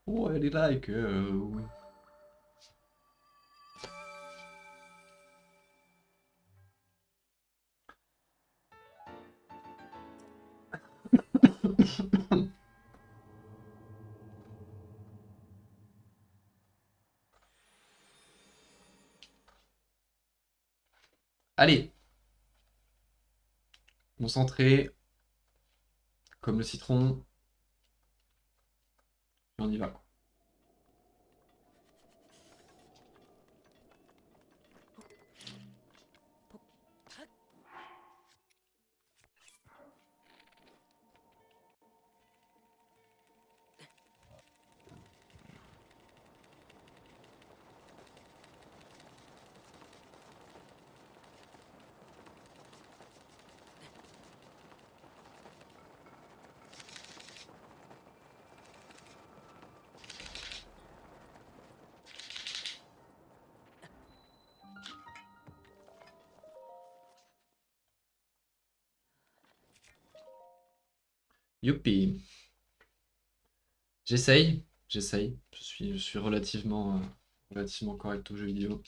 Oh, elle est like. Allez. Concentré. Comme le citron. Et on y va. Youpi. J'essaye. Je suis relativement correct aux jeux vidéo.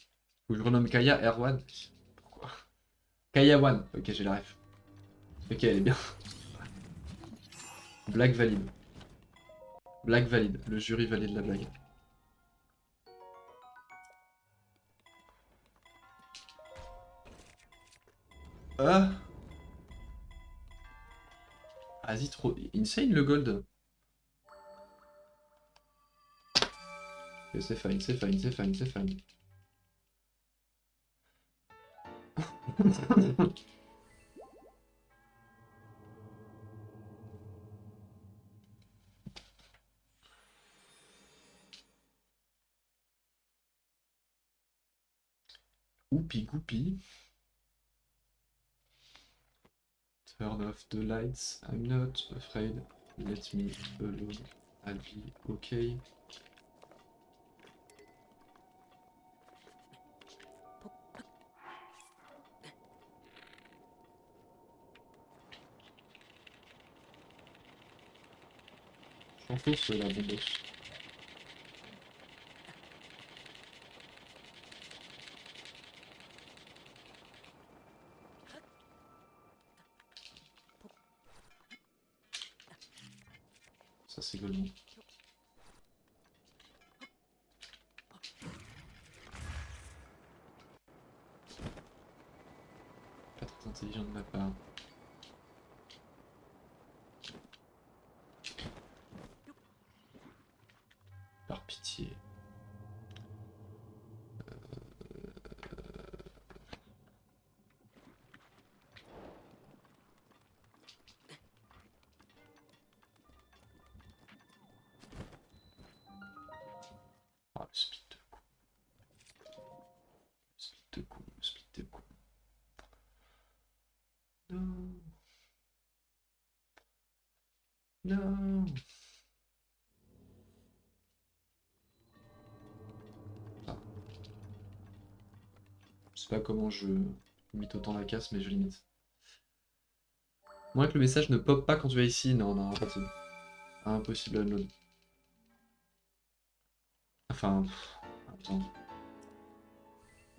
Faut que je renomme Kaya Erwan. Pourquoi? Kaya One. Ok, j'ai la ref. Ok, elle est bien. Blague valide. Blague valide. Le jury valide la blague. Ah. Vas-y, trop. Insane le gold. Ok, c'est fine, c'est fine, c'est fine, c'est fine. Oupi goupy. Turn off the lights. I'm not afraid. Let me alone. I'll be okay. Chanteuse la bomboche. Ça c'est gold. Pas très intelligent de ma part. Par pitié. Oh, le speed de con. Le speed de con, le speed de con. Non. Non. Ah. Je sais pas comment je limite autant la casse, mais je limite. Moi que le message ne pop pas quand tu vas ici, non, non, impossible. Impossible à unload. Enfin, attends.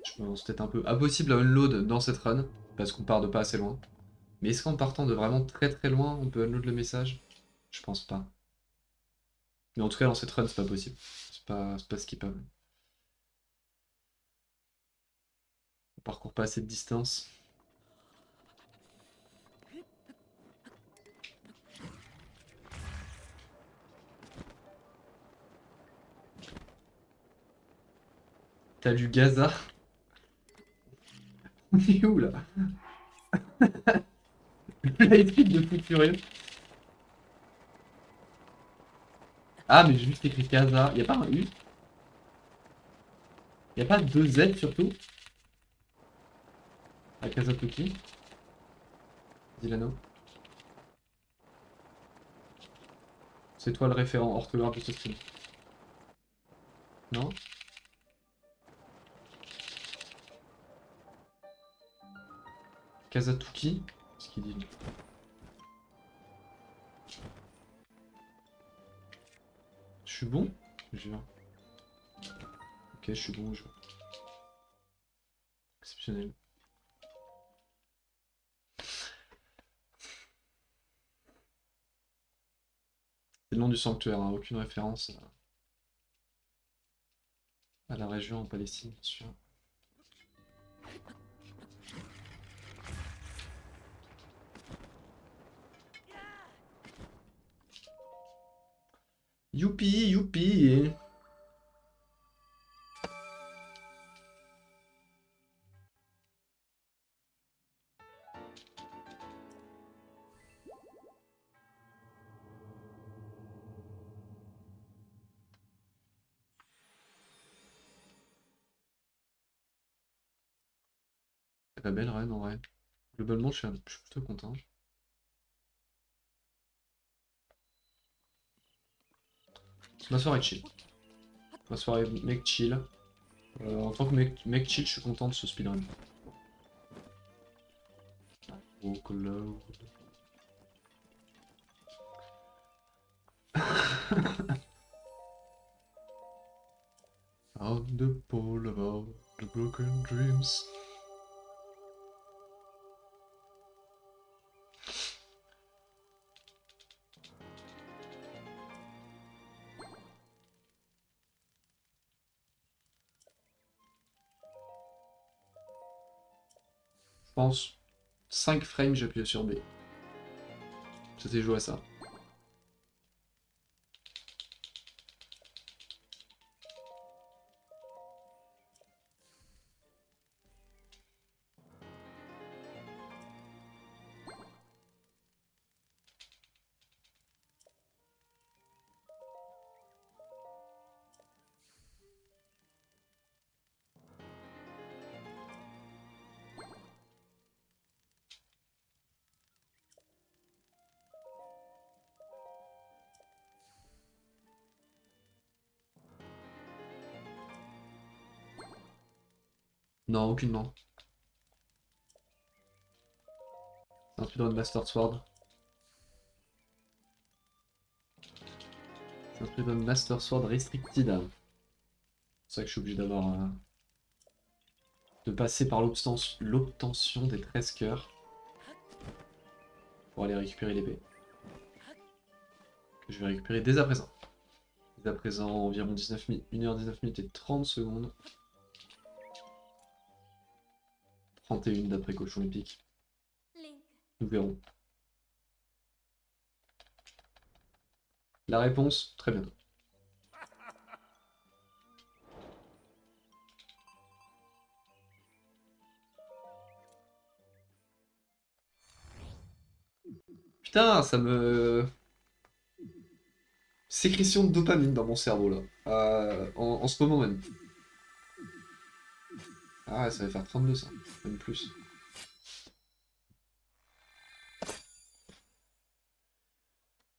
Je pense peut-être un peu impossible à unload dans cette run, parce qu'on part de pas assez loin. Mais est-ce qu'en partant de vraiment très très loin, on peut unload le message? Je pense pas. Mais en tout cas, dans cette run, c'est pas possible. C'est pas skippable. On parcourt pas assez de distance. T'as lu Gaza? On est où là? Le lightfeed de Fou Furieux. Ah, mais j'ai juste écrit Gaza. Y'a pas un U? Y'a pas deux Z surtout? À Kazatoki? Dilano? C'est toi le référent orthographe de ce stream. Non? Kazatuki? Ce qu'il dit lui. Je suis bon? Jure. Ok, je suis bon, je vois. Exceptionnel. C'est le nom du sanctuaire, hein, aucune référence à la région en Palestine, bien sûr. Youpi, youpi! C'est pas belle reine en vrai. Globalement, je suis plutôt content. Ma soirée chill. Ma soirée mec chill. En tant que mec chill, je suis content de ce speedrun. Oh, cloud. On the boulevard, the broken dreams. Je pense 5 frames, j'appuie sur B. C'était joué à ça. Non, aucunement. C'est un speedrun Master Sword. C'est un speedrun Master Sword Restricted. C'est pour ça que je suis obligé d'avoir... de passer par l'obtention des 13 cœurs. Pour aller récupérer l'épée. Que je vais récupérer dès à présent. Dès à présent, environ 19 minutes, 1h19 minutes et 30 secondes. 31 d'après Cochon Épique. Link, Nous verrons. La réponse, très bientôt. Putain, ça me... Sécrétion de dopamine dans mon cerveau, là. En ce moment même. Ah ouais, ça va faire 32, ça. Même plus.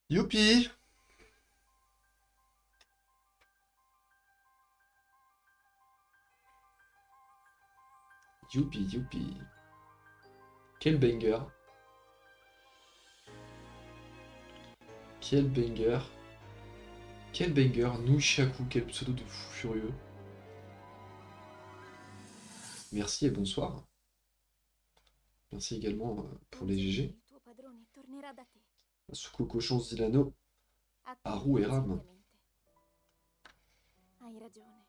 Youpi! Youpi, youpi. Quel banger. Quel banger. Quel banger. Nunchaku, quel pseudo de fou furieux. Merci et bonsoir. Merci également pour les GG. il tuo padrone tornerà da te. Asuko Cochon Zilano. A te Haru e Ram. pazientemente. Hai ragione.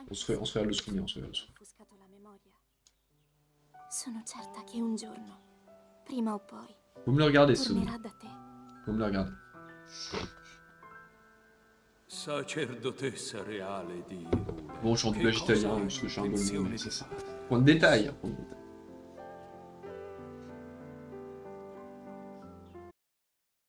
On se regarde le souvenir, on se regarde le souvenir. Offuscato la memoria. Sono certa che un giorno, prima o poi, Vous me le regardez, ce tornerà souvenir. da te. Vous me le regardez. Sacerdotessa reale di Irule. Bon, je suis en doublage Che italien, cosa parce que je suis un hai golemon, intenzione mais di c'est ça. fare? Point de détail. Point de détail.